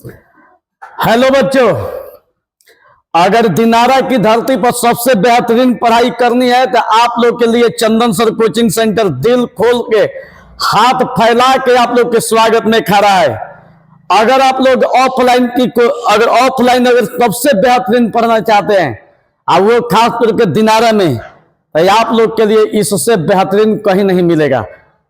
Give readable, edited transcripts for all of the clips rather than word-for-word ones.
Hello बच्चों, अगर दिनारा की धरती पर सबसे बेहतरीन पढ़ाई करनी है तो आप लोग के लिए चंदन सर कोचिंग सेंटर दिल खोल के हाथ फैला के आप लोग के स्वागत में खड़ा है। अगर आप लोग ऑफलाइन अगर सबसे बेहतरीन पढ़ना चाहते हैं और वो खास करके दिनारा में, तो आप लोग के लिए इससे बेहतरीन कहीं नहीं मिलेगा।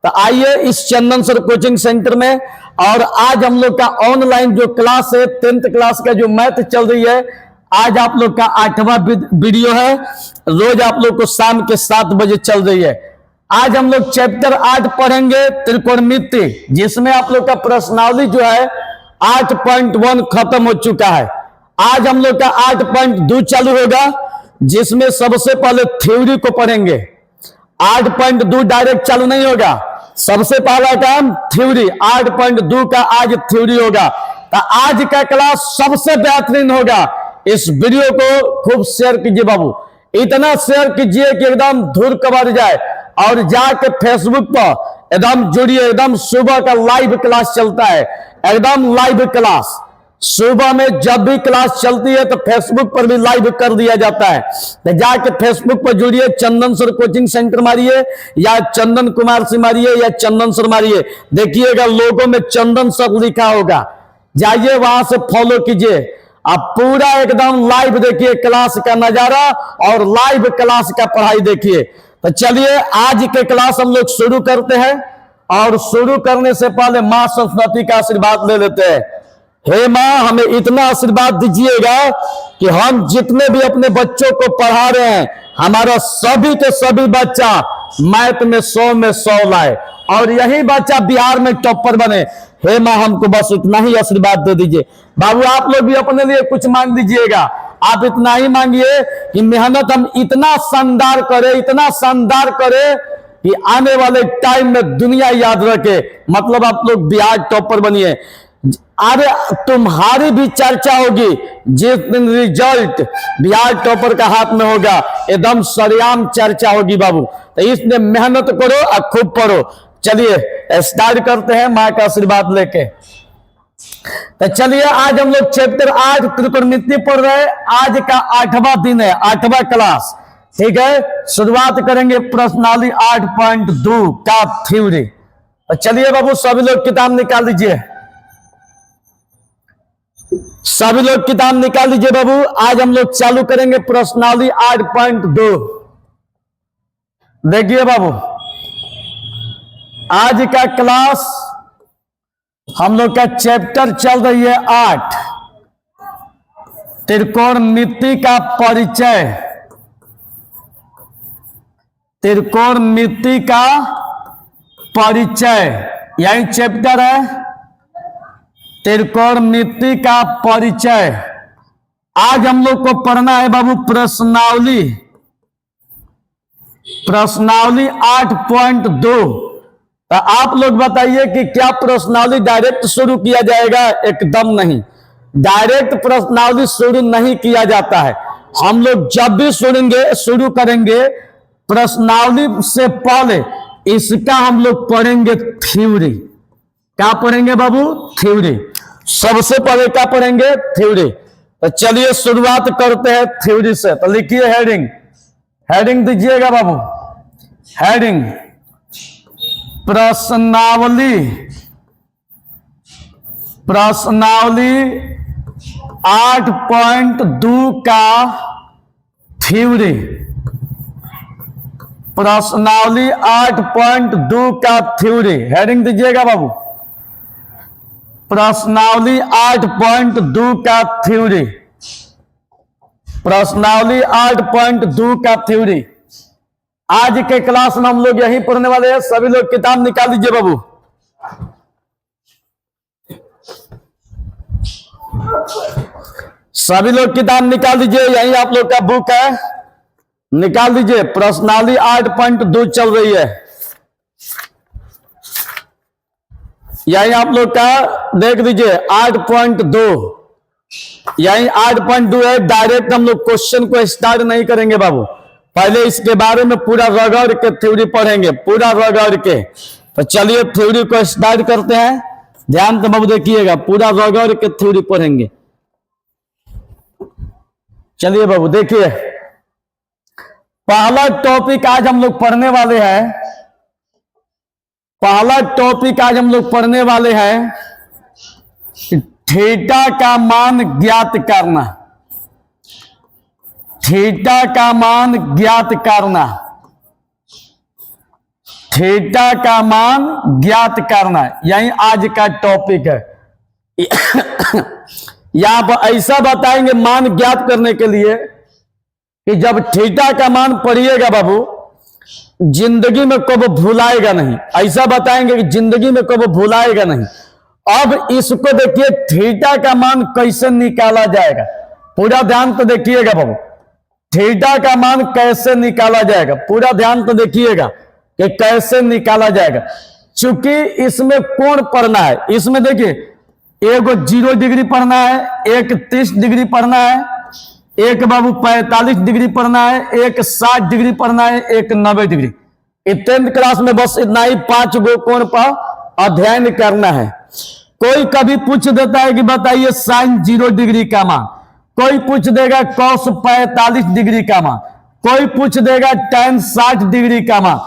तो आइए इस चंदन सर कोचिंग सेंटर में, और आज हम लोग का ऑनलाइन जो क्लास है 10th क्लास का जो मैथ चल रही है, आज आप लोग का 8वां वीडियो है। रोज आप लोग को शाम के 7 बजे चल रही है। आज हम लोग चैप्टर 8 पढ़ेंगे त्रिकोणमिति, जिसमें आप लोग का प्रश्नावली जो है 8.1 खत्म हो चुका है। आज हम लोग का 8.2 चालू होगा, जिसमें सबसे पहले थ्योरी को पढ़ेंगे। 8.2 डायरेक्ट चालू नहीं होगा, सबसे पहला काम थ्योरी। 8.2 का आज थ्योरी होगा। तो आज का क्लास सबसे बेहतरीन होगा। इस वीडियो को खूब शेयर कीजिए बाबू, इतना शेयर कीजिए कि एकदम धूल कबर जाए, और जाके फेसबुक पर एकदम जुड़िए। एकदम सुबह का लाइव क्लास चलता है, एकदम लाइव क्लास सुबह में जब भी क्लास चलती है तो फेसबुक पर भी लाइव कर दिया जाता है। तो जाके फेसबुक पर जुड़िए, चंदन सर कोचिंग सेंटर मारिए या चंदन कुमार से मारिए या चंदन सर मारिए, देखिएगा लोगों में चंदन सर लिखा होगा। जाइए वहां से फॉलो कीजिए, आप पूरा एकदम लाइव देखिए क्लास का नजारा और लाइव क्लास का पढ़ाई देखिए। तो चलिए आज के क्लास हम लोग शुरू करते हैं, और शुरू करने से पहले मां सरस्वती का आशीर्वाद ले लेते हैं। हे मां, हमें इतना आशीर्वाद दीजिएगा कि हम जितने भी अपने बच्चों को पढ़ा रहे हैं, हमारा सभी के सभी बच्चा मैथ में 100 में 100 लाए, और यही बच्चा बिहार में टॉपर बने। हे मां, हमको बस इतना ही आशीर्वाद दे दीजिए। बाबू आप लोग भी अपने लिए कुछ मांग दीजिएगा। आप इतना ही मांगिए कि मेहनत हम इतना शानदार करें, इतना शानदार करें कि आने वाले टाइम में दुनिया याद रखे। मतलब आप लोग बिहार टॉपर बनिए। अरे तुम्हारी भी चर्चा होगी जिस दिन रिजल्ट बिहार टॉपर का हाथ में होगा, एकदम सरेआम चर्चा होगी बाबू। तो इसलिए मेहनत करो और खूब पढ़ो। चलिए स्टार्ट करते हैं मां का आशीर्वाद लेके। तो चलिए आज हम लोग चैप्टर 8 त्रिकोणमिति पढ़ रहे हैं। आज का 8वां दिन है, 8वां क्लास, ठीक है। शुरुआत करेंगे प्रश्नावली 8.2 का थ्योरी। तो चलिए बाबू सभी लोग किताब निकाल लीजिए, सभी लोग किताब निकाल लीजिए बाबू। आज हम लोग चालू करेंगे प्रश्नावली 8.2। देखिए बाबू, आज का क्लास हम लोग का चैप्टर चल रही है 8, त्रिकोणमिति का परिचय। त्रिकोणमिति का परिचय यही चैप्टर है, त्रिकोणमिति का परिचय। आज हम लोग को पढ़ना है बाबू प्रश्नावली 8.2। तो आप लोग बताइए कि क्या प्रश्नावली डायरेक्ट शुरू किया जाएगा? एकदम नहीं, डायरेक्ट प्रश्नावली शुरू नहीं किया जाता है। हम लोग जब भी शुरू करेंगे प्रश्नावली से पहले इसका हम लोग पढ़ेंगे थ्योरी। क्या पढ़ेंगे बाबू? थ्योरी। सबसे पहले क्या पढ़ेंगे? थ्योरी। तो चलिए शुरुआत करते हैं थ्योरी से। तो लिखिए हेडिंग, हेडिंग दीजिएगा बाबू। हेडिंग प्रश्नावली 8.2 का थ्योरी। प्रश्नावली 8.2 का थ्योरी, हेडिंग दीजिएगा बाबू। प्रश्नावली 8.2 का थ्योरी। प्रश्नावली 8.2 का थ्योरी। आज के क्लास में हम लोग यही पढ़ने वाले हैं। सभी लोग किताब निकाल दीजिए बाबू। सभी लोग किताब निकाल दीजिए, यही आप लोग का बुक है, निकाल दीजिए। प्रश्नावली 8.2 चल रही है, यही आप लोग का देख लीजिए 8.2, यही 8.2 है। डायरेक्ट हम लोग क्वेश्चन को स्टार्ट नहीं करेंगे बाबू, पहले इसके बारे में पूरा रगड़ के थ्योरी पढ़ेंगे, पूरा रगड़ के। तो चलिए थ्योरी को स्टार्ट करते हैं। ध्यान से बाबू देखिएगा, पूरा रगड़ के थ्योरी पढ़ेंगे। चलिए बाबू देखिए, पहला टॉपिक आज हम लोग पढ़ने वाले हैं, पहला टॉपिक आज हम लोग पढ़ने वाले हैं थीटा का मान ज्ञात करना। थीटा का मान ज्ञात करना, थीटा का मान ज्ञात करना, यही आज का टॉपिक है। यहां पर ऐसा बताएंगे मान ज्ञात करने के लिए कि जब थीटा का मान पढ़िएगा बाबू, जिंदगी में कब भुलाएगा नहीं, ऐसा बताएंगे कि जिंदगी में कब भुलाएगा नहीं। अब इसको देखिए, थीटा का मान कैसे निकाला जाएगा, पूरा ध्यान तो देखिएगा बाबू, थीटा का मान कैसे निकाला जाएगा, पूरा ध्यान तो देखिएगा कि कैसे निकाला जाएगा। चूंकि इसमें कोण पढ़ना है, इसमें देखिए एक 0 डिग्री पढ़ना है, एक 30 डिग्री पढ़ना है, एक बाबू 45 डिग्री पढ़ना है, एक 60 डिग्री पढ़ना है, एक 90 डिग्री। 10th क्लास में बस इतना ही 5 गो कोण पर अध्ययन करना है। कोई कभी पूछ देता है कि बताइए साइन 0 डिग्री का मान, कोई पूछ देगा कॉस 45 डिग्री का मान, कोई पूछ देगा tan 60 डिग्री का मान।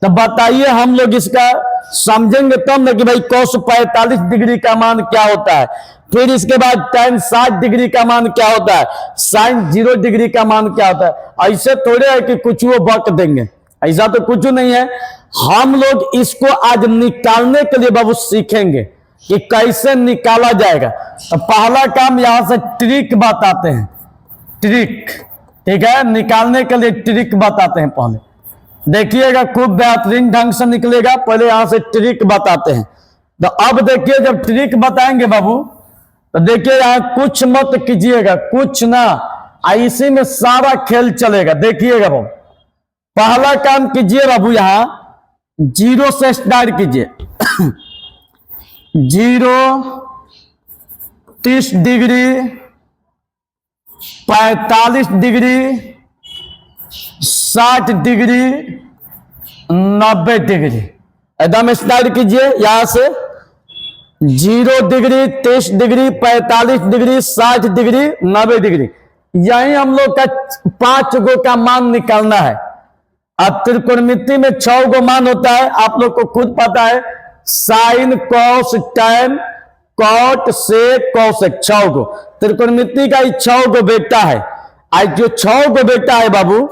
तो बताइए हम लोग इसका समझेंगे तब ना कि भाई cos 45 डिग्री का मान क्या होता है, फिर इसके बाद tan 60 डिग्री का मान क्या होता है, sin 0 डिग्री का मान क्या होता है। ऐसे थोड़े है कि कुछ वो बक देंगे, ऐसा तो कुछ नहीं है। हम लोग इसको आज निकालने के लिए बाबू सीखेंगे कि कैसे निकाला जाएगा। तो पहला काम यहां से ट्रिक बताते हैं, ट्रिक, ठीक है, निकालने के लिए ट्रिक बताते हैं। पहले देखिएगा खूब बेहतरीन ढंग से निकलेगा, पहले यहां से ट्रिक बताते हैं। तो अब देखिए जब ट्रिक बताएंगे बाबू, तो देखिए यहां कुछ मत कीजिएगा, कुछ ना, इसी में सारा खेल चलेगा। देखिएगा बाबू, पहला काम कीजिए बाबू, यहां 0 से स्टार्ट कीजिए। 0, 30 डिग्री, 45 डिग्री, 60 डिग्री, 90 डिग्री, एकदम स्टार्ट कीजिए यहां से। 0 degree, 30 degree, 45 degree, 60 degree, 90 degree, यही हम लोग का 5 गो का मान निकालना है। अब त्रिकोणमिति में 6 गो मान होता है, आप लोग को खुद पता है, sine, cos, tan, cot, sec, cosec, 6 गो त्रिकोणमिति का 6 गो बेटा है। आज जो 6 गो बेटा है बाबू,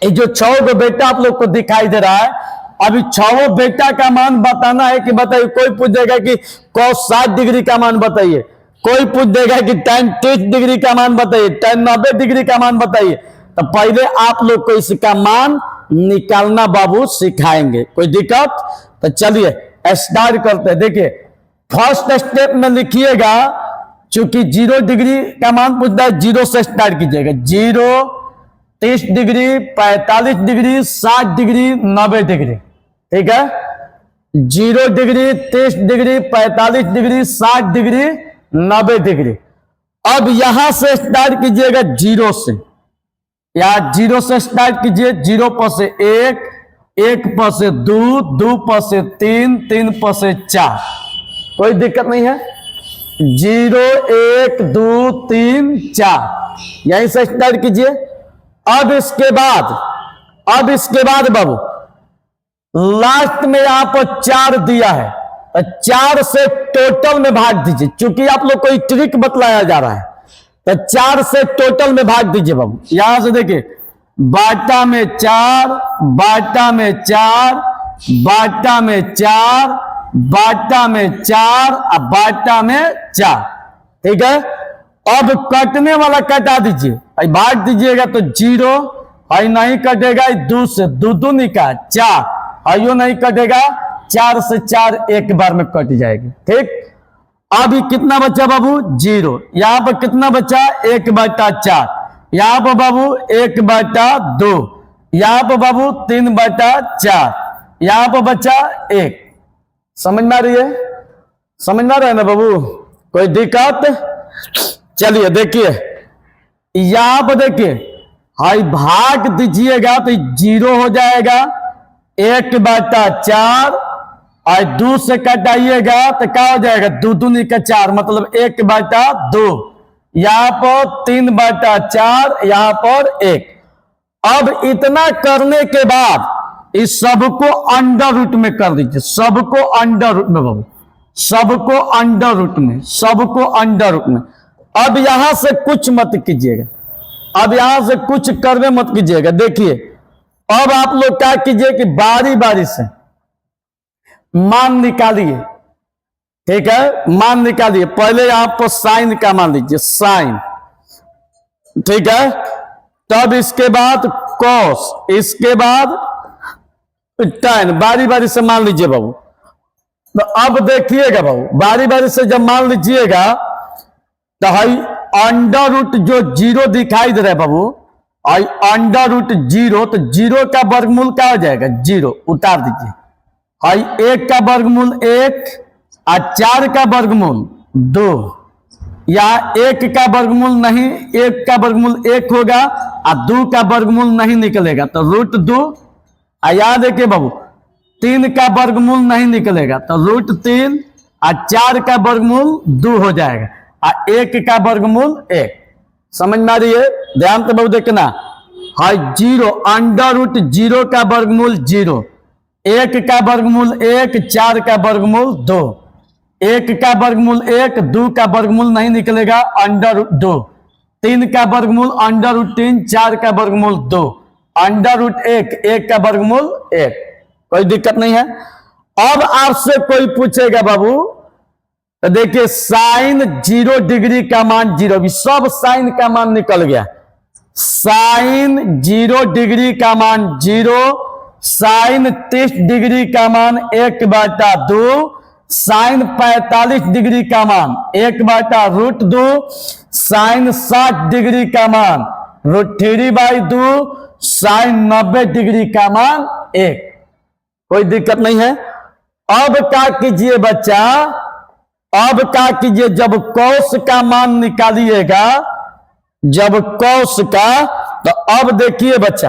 ये जो 6 गो बेटा आप लोग को दिखाई दे रहा है, अभी 6 बेटा का मान बताना है कि बताइए। कोई पूछ देगा कि cos 60 डिग्री का मान बताइए, कोई पूछ देगा कि tan 30 डिग्री का मान बताइए, tan 90 डिग्री का मान बताइए। तो पहले आप लोग को इसका मान निकालना बाबू सिखाएंगे, कोई दिक्कत? तो चलिए स्टार्ट करते हैं। देखिए फर्स्ट स्टेप में लिखिएगा, चूंकि 0 डिग्री का मान पूछता है, 0 से स्टार्ट कीजिएगा। 0, 30 डिग्री, 45 डिग्री, 60 डिग्री, 90 डिग्री, ठीक है। 0 degree, 30 degree, 45 degree, 60 degree, 90 degree. अब यहां से स्टार्ट कीजिएगा 0 से, या 0 से स्टार्ट कीजिए। 0 पर से 1, 1 पर से 2, 2 पर से 3, 3 पर से 4, कोई दिक्कत नहीं है। 0, 1, 2, 3, 4, यहीं से स्टार्ट कीजिए। अब इसके बाद बाबू लास्ट में यहां पर 4 दिया है, तो 4 से टोटल में भाग दीजिए। चूंकि आप लोग को ट्रिक बतलाया जा रहा है, तो 4 से टोटल में भाग दीजिए बाबू। यहां से देखिए, बाटा में 4, बाटा में 4, बाटा में 4, बाटा में 4 और बाटा में 4, ठीक है। अब कटने वाला कटा दीजिए, भाग दीजिएगा तो 0, आई नहीं कटेगा, 2 से 2 दूनी का 4, आइयो नहीं कटेगा, 4 से 4 एक बार में कट जाएगी, ठीक। अभी कितना बचा बाबू? 0। यहां पर कितना बचा? 1/4। यहां पर बाबू 1/2, यहां पर बाबू 3/4, यहां पर बचा 1। समझ में आ रही है? समझ में आ रहा है ना बाबू? कोई दिक्कत? चलिए देखिए, यहां पर देखिए, हाई भाग दीजिएगा तो 0 हो जाएगा। 1/4 और 2 से कटाइएगा तो क्या हो जाएगा, 2 दूनी का 4, मतलब 1/2। यहां पर 3/4, यहां पर 1। अब इतना करने के बाद इस सबको अंडर रूट में कर दीजिए, सबको अंडर रूट में बाबू, सबको अंडर रूट में, सबको अंडर रूट में। अब यहां से कुछ मत कीजिएगा, अब यहां से कुछ करवे मत कीजिएगा। देखिए अब आप लोग क्या कीजिए कि बारी बारी से मान निकालिए, ठीक है, मान निकालिए। पहले यहां पर साइन का मान लीजिए, साइन, ठीक है, तब इसके बाद कॉस, इसके बाद tan, बारी बारी से मान लीजिए बाबू। तो अब देखिएगा बाबू, बारी बारी से जब मान लीजिएगा तो हाई अंडर रूट जो 0 दिखाई दे रहा है बाबू, आई अंडर रूट 0, तो 0 का वर्गमूल क्या हो जाएगा, 0, उतार दीजिए। हाई 1 का वर्गमूल 1 और 4 का वर्गमूल 2, या 1 का वर्गमूल नहीं, 1 का वर्गमूल 1 होगा और 2 का वर्गमूल नहीं निकलेगा तो √2। याद देखिए बाबू, 3 का वर्गमूल नहीं निकलेगा तो √3 और 4 का वर्गमूल 2 हो जाएगा और 1 का वर्गमूल 1। समझ में आ रही है, ध्यान से बाबू देखना। हाई 0 अंडर रूट 0 का वर्गमूल 0, 1 का वर्गमूल 1, 4 का वर्गमूल 2, 1 का वर्गमूल 1, 2 का वर्गमूल नहीं निकलेगा अंडर रूट 2, 3 का वर्गमूल अंडर रूट 3, 4 का वर्गमूल 2, अंडर रूट 1, 1 का वर्गमूल 1। कोई दिक्कत नहीं है। अब आपसे कोई पूछेगा बाबू, तो देखिए साइन 0 डिग्री का मान 0, अभी सब साइन का मान निकल गया। साइन 0 डिग्री का मान 0, साइन 30 डिग्री का मान 1/2, साइन 45 डिग्री का मान 1/√2, साइन 60 डिग्री का मान √3/2, साइन 90 डिग्री का मान 1। कोई दिक्कत नहीं है। अब क्या कीजिए बच्चा, अब क्या कीजिए, जब कौस का मान निकालिएगा, जब कौस का, तो अब देखिए बच्चा,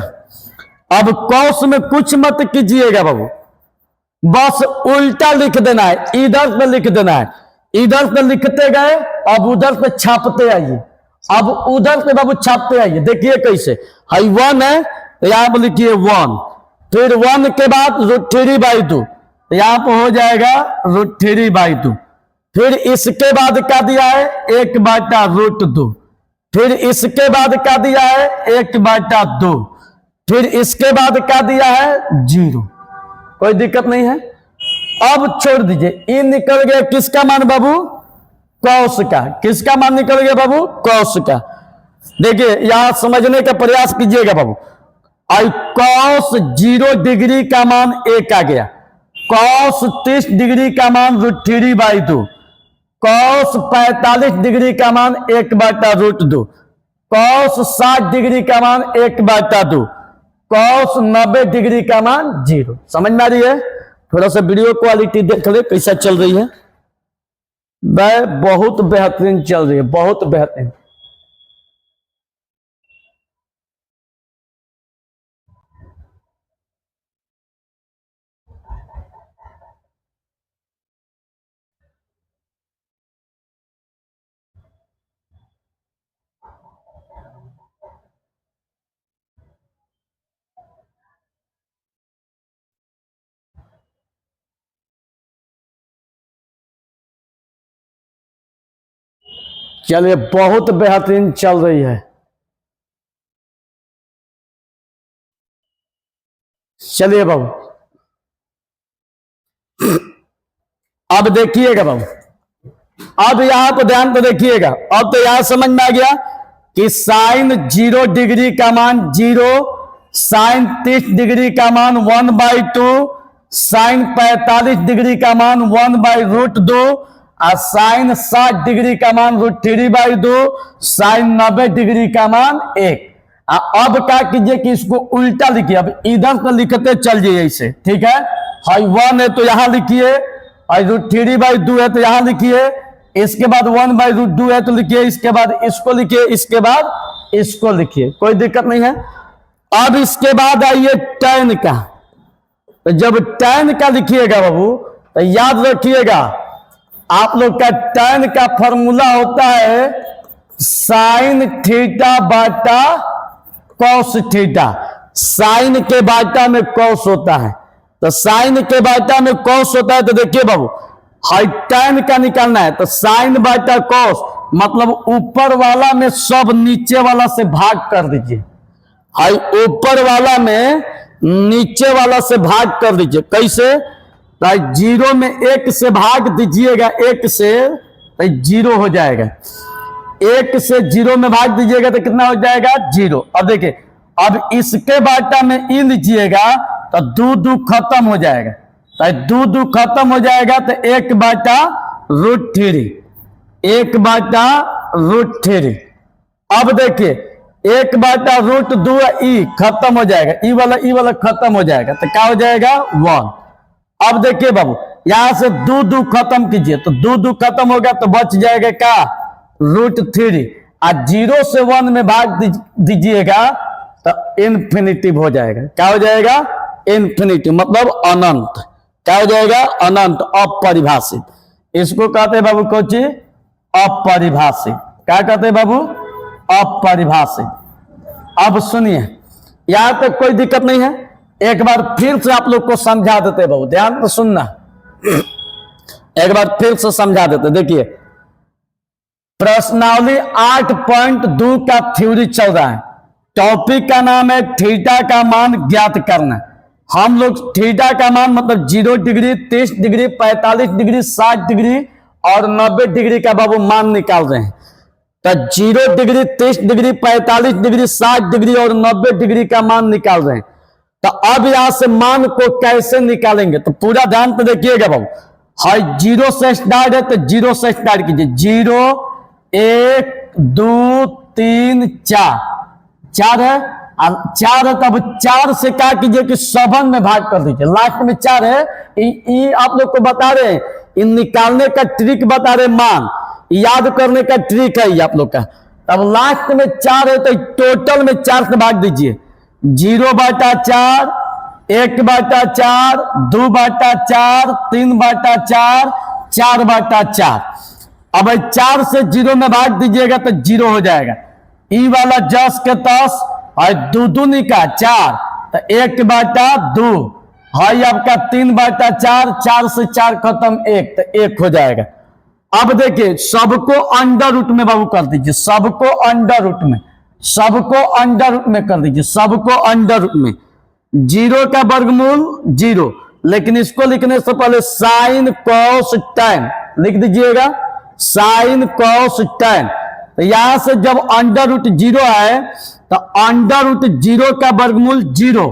अब कौस में कुछ मत कीजिएगा बाबू, बस उल्टा लिख देना है, इधर पे लिख देना है। इधर पे लिखते गए, अब उधर पे छापते आइए, अब उधर पे बाबू छापते आइए। देखिए कैसे, हाई 1 है तो यहां पर लिखिए 1, फिर 1 के बाद √3/2, यहां पर हो जाएगा √3/2, फिर इसके बाद क्या दिया है 1/√2, फिर इसके बाद क्या दिया है 1/2, फिर इसके बाद क्या दिया है 0। कोई दिक्कत नहीं है। अब छोड़ दीजिए, ये निकल गया किसका मान बाबू, कौस का। किसका मान निकल गया बाबू, कौस का। देखिए यहां समझने का प्रयास कीजिएगा बाबू। आई कौस 0 डिग्री का मान 1 आ गया, कौस 30 डिग्री का मान √3/2, कौस 45 डिग्री का मान 1/√2, कौस 60 डिग्री का मान 1/2, कौस 90 डिग्री का मान 0। समझ में आ रही है। थोड़ा सा वीडियो क्वालिटी देख ले कैसा चल रही है, वह बहुत बेहतरीन चल रही है, बहुत बेहतरीन। चलिए बहुत बेहतरीन चल रही है। चलिए बाबू अब देखिएगा बाबू, अब यहां पर ध्यान तो देखिएगा। अब तो यहां समझ में आ गया कि साइन 0 डिग्री का मान 0, साइन 30 डिग्री का मान 1/2, साइन 45 डिग्री का मान 1/√2 और साइन 60 डिग्री का मान √3/2, साइन 90 डिग्री का मान 1। अब क्या कीजिए कि इसको उल्टा लिखिए, अब इधर से लिखते चलिए ऐसे, ठीक है। हाई 1 है तो यहां लिखिए, हाई √3/2 है तो यहां लिखिए, इसके बाद 1/√2 है तो लिखिए, इसके बाद इसको लिखिए, इसके बाद इसको लिखिए, कोई दिक्कत नहीं है। अब इसके बाद आइए tan का, तो जब tan का लिखिएगा बाबू तो याद रखिएगा आप लोग का tan का फॉर्मूला होता है साइन थीटा बाटा कॉस थीटा। साइन के बाटा में कॉस होता है, तो साइन के बाटा में कॉस होता है। तो देखिए बाबू हाई tan का निकालना है, तो साइन बाटा कॉस मतलब ऊपर वाला में सब नीचे वाला से भाग कर दीजिए। हाई ऊपर वाला में नीचे वाला से भाग कर दीजिए। कैसे? भाई 0 में 1 से भाग दीजिएगा, 1 से तो 0 हो जाएगा। 1 से 0 में भाग दीजिएगा तो कितना हो जाएगा? 0। अब देखिए अब इसके बाटा में ई लीजिएगा तो 2 खत्म हो जाएगा, तो 2 खत्म हो जाएगा तो 1 बाटा √3, 1 बाटा √3। अब देखिए 1 बाटा √2 ई खत्म हो जाएगा, ई वाला खत्म हो जाएगा, तो क्या हो जाएगा? 1। अब देखिए बाबू यहां से 2 खत्म कीजिए, तो 2 खत्म हो गया तो बच जाएगा क्या? √3। और 0 से 1 में भाग दीजिएगा तो इन्फिनिटिव हो जाएगा। क्या हो जाएगा? इन्फिनिटिव मतलब अनंत। क्या हो जाएगा? अनंत, अपरिभाषित। इसको कहते हैं बाबू कोची? अपरिभाषित। क्या कहते हैं बाबू? अपरिभाषित। अब सुनिए यहां तक कोई दिक्कत नहीं है, एक बार फिर से आप लोग को समझा देते बाबू, ध्यान से सुनना, एक बार फिर से समझा देते। देखिए प्रश्नावली 8.2 का थ्योरी चल रहा है, टॉपिक का नाम है थीटा का मान ज्ञात करना। हम लोग थीटा का मान मतलब 0 डिग्री, 30 डिग्री, 45 डिग्री, 60 डिग्री और 90 डिग्री का बाबू मान निकाल रहे हैं। तो 0 डिग्री, 30 डिग्री, 45 डिग्री, 60 डिग्री और 90 डिग्री का मान निकाल रहे हैं। तो अब यहां से मान को कैसे निकालेंगे तो पूरा ध्यान तो देखिएगा बाबू। हाई 0 से स्टार्ट है तो 0 से स्टार्ट कीजिए। 0 1 2 3 4 है, 4 है तब 4 से क्या कीजिए कि 7 में भाग कर दीजिए। लास्ट में 4 है, ये आप लोग को बता रहे हैं, इन निकालने का ट्रिक बता रहे, मान याद करने का ट्रिक है ये आप लोग का। तब लास्ट में 4 है तो टोटल में 4 से भाग दीजिए। 0 बाटा 4, 1 बाटा 4, 2 बाटा 4, 3 बाटा 4, 4 बाटा 4। अब 4 से 0 में भाग दीजिएगा तो 0 हो जाएगा। ई वाला 10 के 10 और 2 दूनी का 4 तो 1 बाटा 2 है आपका 3 बाटा 4, 4 से 4 खत्म 1 तो 1 हो जाएगा। अब देखिए सबको अंडर रूट में बाबू कर दीजिए, सबको अंडर रूट में, सबको अंडर रूट में कर दीजिए, सबको अंडर रूट में। 0 का वर्गमूल 0, लेकिन इसको लिखने से पहले साइन कॉस tan लिख दीजिएगा, साइन कॉस tan। तो यहां से जब अंडर रूट 0 आए तो अंडर रूट 0 का वर्गमूल 0,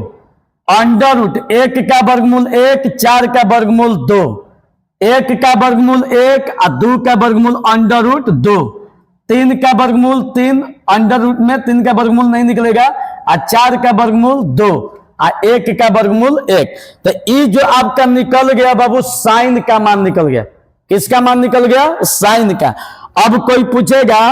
अंडर रूट 1 का वर्गमूल 1, 4 का वर्गमूल 2, 1 का वर्गमूल 1 और 2 का वर्गमूल अंडर रूट 2, 3 का वर्गमूल 3, अंडर रूट में 3 का वर्गमूल नहीं निकलेगा, और 4 का वर्गमूल 2 और 1 का वर्गमूल 1। तो ये जो आपका निकल गया बाबू साइन का मान निकल गया। किसका मान निकल गया? साइन का। अब कोई पूछेगा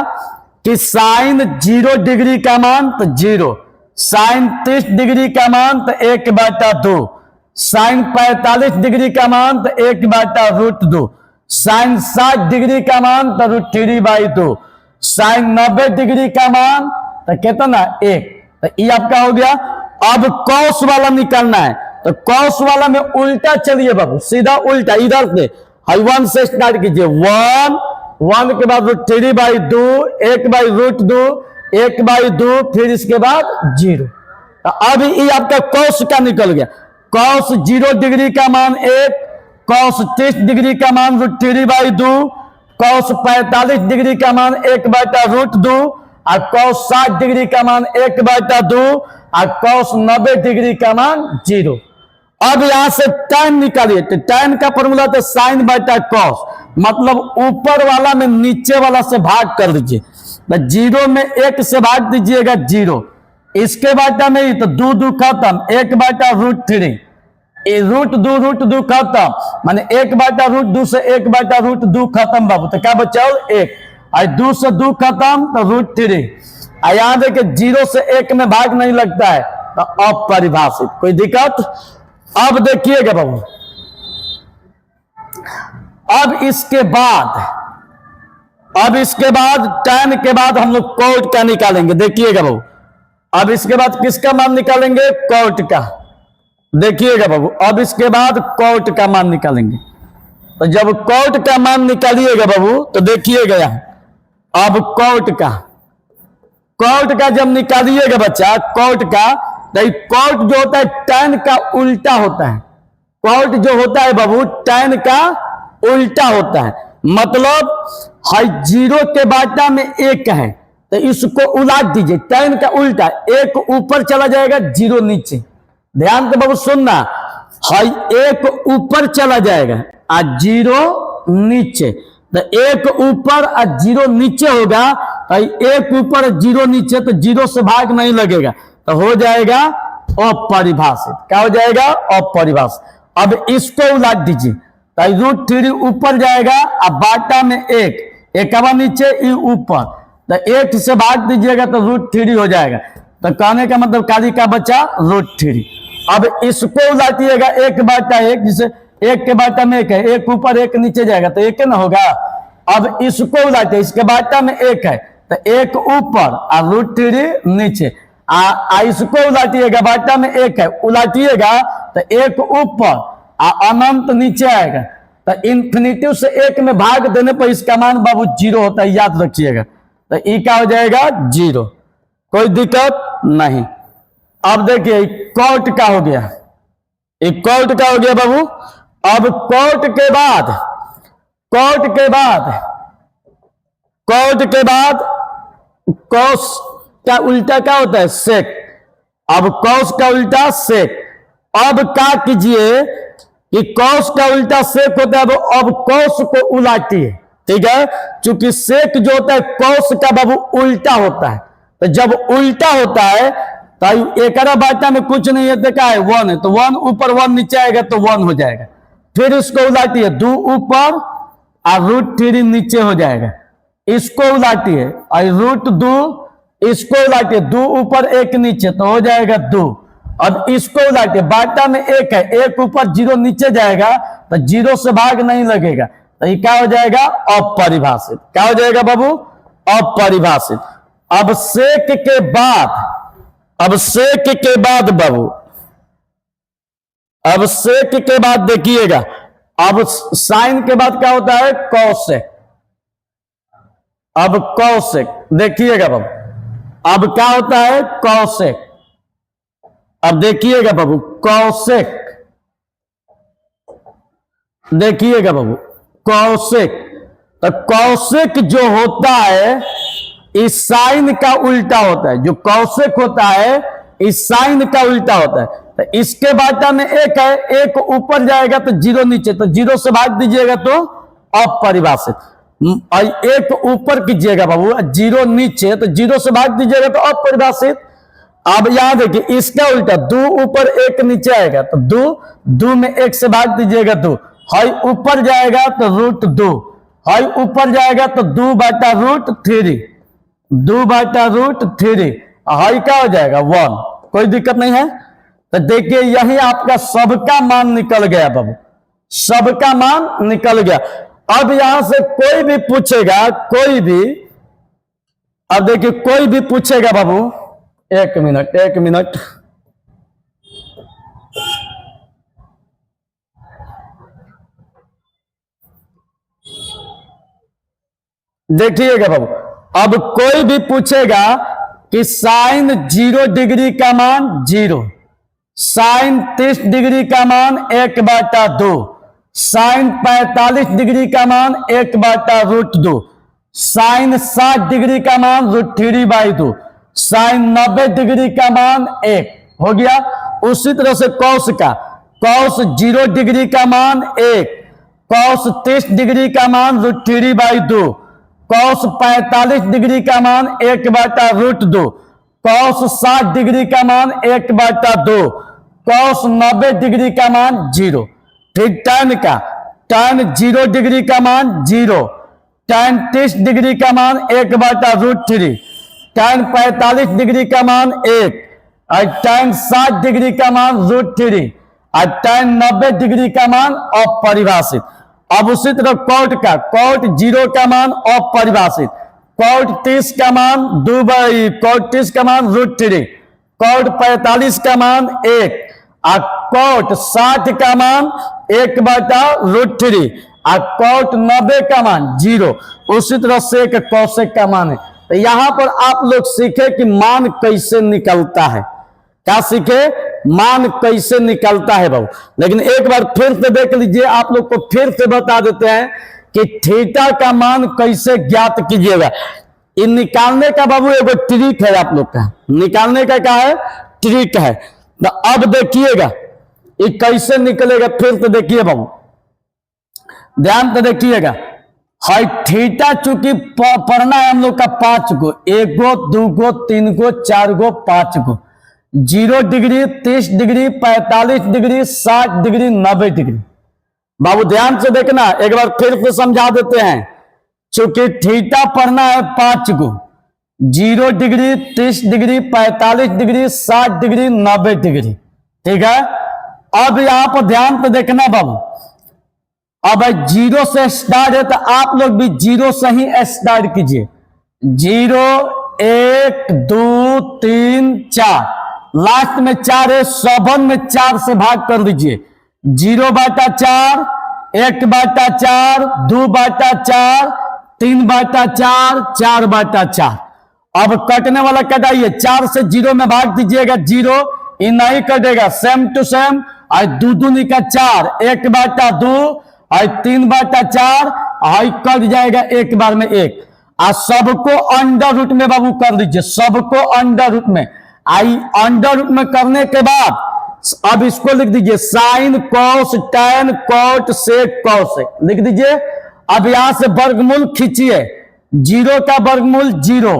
कि साइन 0 डिग्री का मान तो 0, साइन 30 डिग्री का मान तो 1 बाटा 2, साइन 45 डिग्री का मान तो 1 बाटा √2, साइन 60 डिग्री का मान तो √3/2, साइन 90 डिग्री का मान तो कितना 1। तो ये आपका हो गया। अब कॉस वाला निकालना है, तो कॉस वाला में उल्टा चलिए बाबू, सीधा उल्टा इधर से 1 से स्टार्ट कीजिए। 1 के बाद √3/2, 1/√2, 1/2, फिर इसके बाद 0। तो अब ये आपका कॉस का निकल गया। कॉस 0 डिग्री का मान 1, कॉस 30 डिग्री का मान √3/2, कॉस 45 डिग्री का मान 1/√2 और कॉस 60 डिग्री का मान 1/2 और कॉस 90 डिग्री का मान 0। अब यहां से tan निकालिए, तो tan का फॉर्मूला तो साइन बाटा कॉस, मतलब ऊपर वाला में नीचे वाला से भाग कर दीजिए। तो 0 में 1 से भाग दीजिएगा 0, इसके बाटा में ही तो 2 खत्म, 1 बाटा √3, √2 खत्म, माने 1 बाटा √2 से 1 बाटा √2 खत्म बाबू। तो क्या बचा 1, और 2 से 2 खत्म तो √3। यहां देखिए 0 से 1 में भाग नहीं लगता है तो अपरिभाषित। कोई दिक्कत? अब देखिएगा बाबू अब इसके बाद tan के बाद हम लोग cot का निकालेंगे। देखिएगा बाबू, अब इसके बाद किसका मान निकालेंगे? cot का। देखिएगा बाबू, अब इसके बाद cot का मान निकालेंगे। तो जब cot का मान निकालिएगा बाबू, तो देखिएगा यहां, अब cot का जब निकालिएगा बच्चा, cot का, तो cot जो होता है tan का उल्टा होता है। cot जो होता है बाबू tan का उल्टा होता है। मतलब हाई 0 के बाटा में 1 है, तो इसको उलट दीजिए, tan का उल्टा, 1 ऊपर चला जाएगा, 0 नीचे। ध्यान से बाबू सुनना, हाई 1 ऊपर चला जाएगा और 0 नीचे। तो 1 ऊपर और 0 नीचे होगा, तो 1 ऊपर और 0 नीचे, तो 0 से भाग नहीं लगेगा, तो हो जाएगा अपरिभाषित। क्या हो जाएगा? अपरिभाषित। अब इसको उलट दीजिए, तो √3 ऊपर जाएगा और बाटा में 1, 1 नीचे, ई ऊपर, तो 1 से भाग दीजिएगा तो √3 हो जाएगा। तो कहने का मतलब कार्य का बचा √3। अब इसको उलटिएगा, 1 बाटा 1, जिसे 1 के बाटा में 1 है, 1 ऊपर 1 नीचे जाएगा, तो 1 ना होगा। अब इसको उलटे, इसके बाटा में 1 है, तो 1 ऊपर और √3 नीचे। इसको उलटिएगा, बाटा में 1 है, उलटिएगा तो 1 ऊपर अनंत नीचे आएगा, तो इन्फिनिटिव से 1 में भाग देने पर इसका मान बाबू 0 होता है, याद रखिएगा। तो ई क्या हो जाएगा? 0। कोई दिक्कत नहीं। अब देखिए cot का हो गया, एक cot का हो गया बाबू। अब cot के बाद cos का उल्टा क्या होता है? sec। अब cos का उल्टा sec। अब क्या कीजिए कि cos का उल्टा sec होता है, अब cos को उलाटिए, ठीक है। चूंकि sec जो होता है cos का बाबू उल्टा होता है, तो जब उल्टा होता है तो 1 बाटा में कुछ नहीं है, देखा है 1 है, तो 1 ऊपर 1 नीचे आएगा, तो 1 हो जाएगा। फिर इसको उलाटिए, 2 ऊपर और √3 नीचे हो जाएगा। इसको उलाटिए और √2, इसको उलाटिए, 2 ऊपर 1 नीचे, तो हो जाएगा 2। अब इसको उलाटिए, बाटा में 1 है, 1 ऊपर 0 नीचे जाएगा, तो 0 से भाग नहीं लगेगा, तो ये क्या हो जाएगा? अपरिभाषित। क्या हो जाएगा बाबू? अपरिभाषित। अब सेक के बाद बाबू, अब सेक के बाद देखिएगा, अब साइन के बाद क्या होता है? कौशिक। अब कौशिक देखिएगा बाबू, अब क्या होता है? कौशिक। अब देखिएगा बाबू, कौशिक, देखिएगा बाबू, कौशिक। तो कौशिक जो होता है इस साइन का उल्टा होता है। जो कौशिक होता है इस साइन का उल्टा होता है। तो इसके बाटा में 1 है, 1 ऊपर जाएगा तो 0 नीचे, तो 0 से भाग दीजिएगा तो अपरिभाषित। 1 ऊपर कीजिएगा बाबू, 0 नीचे, तो 0 से भाग दीजिएगा तो अपरिभाषित। अब यहां देखिए, इसका उल्टा 2 ऊपर 1 नीचे आएगा, तो 2 में 1 से भाग दीजिएगा 2, हाई ऊपर जाएगा तो √2, हाई ऊपर जाएगा तो 2 बाटा √3, 2 बाटा √3, हाई क्या हो जाएगा? 1। कोई दिक्कत नहीं है। तो देखिए यही आपका सबका मान निकल गया बाबू, सबका मान निकल गया। अब यहां से कोई भी पूछेगा, कोई भी, अब देखिए कोई भी पूछेगा बाबू, 1 मिनट, देखिएगा बाबू, अब कोई भी पूछेगा कि साइन 0 डिग्री का मान 0, साइन 30 डिग्री का मान 1/2, साइन 45 डिग्री का मान 1/√2, साइन 60 डिग्री का मान √3/2, साइन 90 डिग्री का मान 1 हो गया। उसी तरह से कॉस का, कॉस 0 डिग्री का मान 1, कॉस 30 डिग्री का मान √3/2, कॉस 45 डिग्री का मान 1/√2, कॉस 60 डिग्री का मान 1/2, कॉस 90 डिग्री का मान 0। फिर tan का, tan 0 डिग्री का मान 0, tan 30 डिग्री का मान 1/√3, tan 45 डिग्री का मान 1, और tan 60 डिग्री का मान √3, और tan 90 डिग्री का मान अपरिभाषित। अब उसी तरह कॉट का, कॉट 0 का मान अपरिभाषित, कॉट 30 का मान कॉट 30 का मान √3, कॉट 45 का मान 1, और कॉट 60 का मान 1/√3, और कॉट 90 का मान 0। उसी तरह सेक कौशिक का मान है। तो यहां पर आप लोग सीखे कि मान कैसे निकलता है। क्या सीखे? मान कैसे निकलता है बाबू। लेकिन एक बार फिर से देख लीजिए, आप लोग को फिर से बता देते हैं कि थीटा का मान कैसे ज्ञात कीजिएगा। इन निकालने का बाबू एगो ट्रिक है, आप लोग का निकालने का क्या है? ट्रिक है। तो अब देखिएगा ये कैसे निकलेगा, फिर से देखिए बाबू, ध्यान से देखिएगा। हाई थीटा चूंकि पढ़ना है हम लोग का 5 go, 1 go 2 go 3 go 4 go 5 go, 0 degree 30 degree 45 degree 60 degree 90 degree. बाबू ध्यान से देखना, एक बार फिर से समझा देते हैं। चूंकि थीटा पढ़ना है 5 go, 0 degree 30 degree 45 degree 60 degree 90 degree, ठीक है। अब यहां पर ध्यान से देखना बाबू, अब 0 से स्टार्ट है तो आप लोग भी 0 से ही स्टार्ट कीजिए। 0 1 2 3 4, लास्ट में 4 है, 7 में 4 से भाग कर दीजिए। 0/4, 1/4, 2/4, 3/4, 4/4। अब कटने वाला कटाइए, 4 से 0 में भाग दीजिएगा, 0 ये नहीं कटेगा, सेम टू सेम। और 2 दूनी का 4, 1/2 और 3/4, और कट जाएगा एक बार में 1। और सबको अंडर रूट में बाबू कर दीजिए, सबको अंडर रूट में। आई अंडर रूट में करने के बाद अब इसको लिख दीजिए, sine cos tan cot sec cosec लिख दीजिए। अब यहां से वर्गमूल खींचिए, 0 का वर्गमूल 0,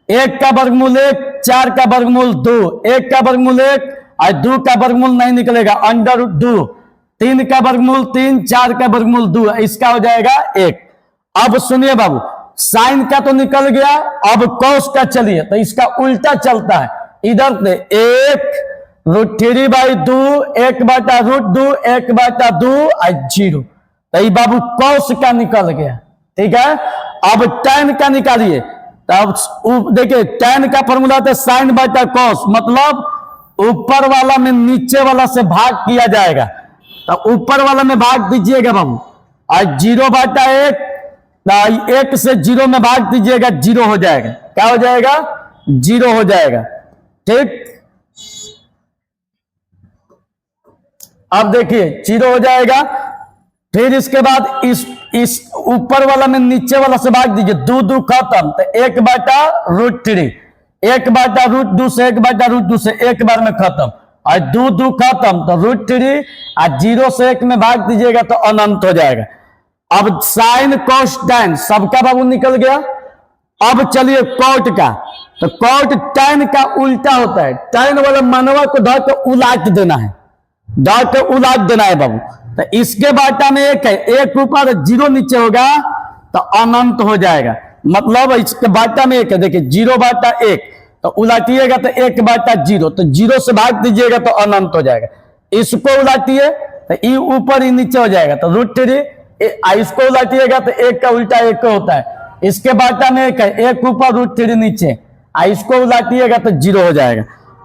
1 का वर्गमूल 1, 4 का वर्गमूल 2, 1 का वर्गमूल 1 और 2 का वर्गमूल नहीं निकलेगा, अंडर रूट 2, 3 का वर्गमूल 3, 4 का वर्गमूल 2, इसका हो जाएगा 1। अब सुनिए बाबू, साइन का तो निकल गया, अब कॉस का चलिए, तो इसका उल्टा चलता है। इधर से 1√3/2, 1/√2, 1/2 और 0, तो ये बाबू कॉस का निकल गया, ठीक है। अब टैन का निकालिए, तब देखिए टैन का फॉर्मूला होता है sin/cos, मतलब ऊपर वाला में नीचे वाला से भाग किया जाएगा। तो ऊपर वाला में भाग दीजिएगा बाबू, और 0/1, 1 से 0 में भाग दीजिएगा, 0 हो जाएगा। क्या हो जाएगा? 0 हो जाएगा, ठीक। अब देखिए 0 हो जाएगा। फिर इसके बाद इस ऊपर वाला में नीचे वाला से भाग दीजिए, 2 खत्म, तो 1/√3, 1/√2 से 1/√2 से एक बार में खत्म, और 2 खत्म, तो √3, और 0 से 1 में भाग दीजिएगा तो अनंत हो जाएगा। अब साइन कॉस टैन सबका बाबू निकल गया। अब चलिए कॉट का, तो कॉट टैन का उल्टा होता है, टैन वाला मनवा को धर के उलाट देना है, धर के उलाट देना है बाबू। तो इसके बाटा में 1 है, 1 ऊपर 0 नीचे होगा तो अनंत हो जाएगा, मतलब इसके बाटा में 1 है। देखिए 0/1, तो उलाटिएगा तो 1/0, तो 0 से भाग दीजिएगा तो अनंत हो जाएगा। इसको उलाटिए तो ये ऊपर ही नीचे हो जाएगा, तो √3। इसको उलाटिएगा तो 1 का उल्टा 1 होता है। इसके बाटा में 1 है, 1 ऊपर √3 नीचे, इसको उलाटिएगा तो 0 हो जाएगा।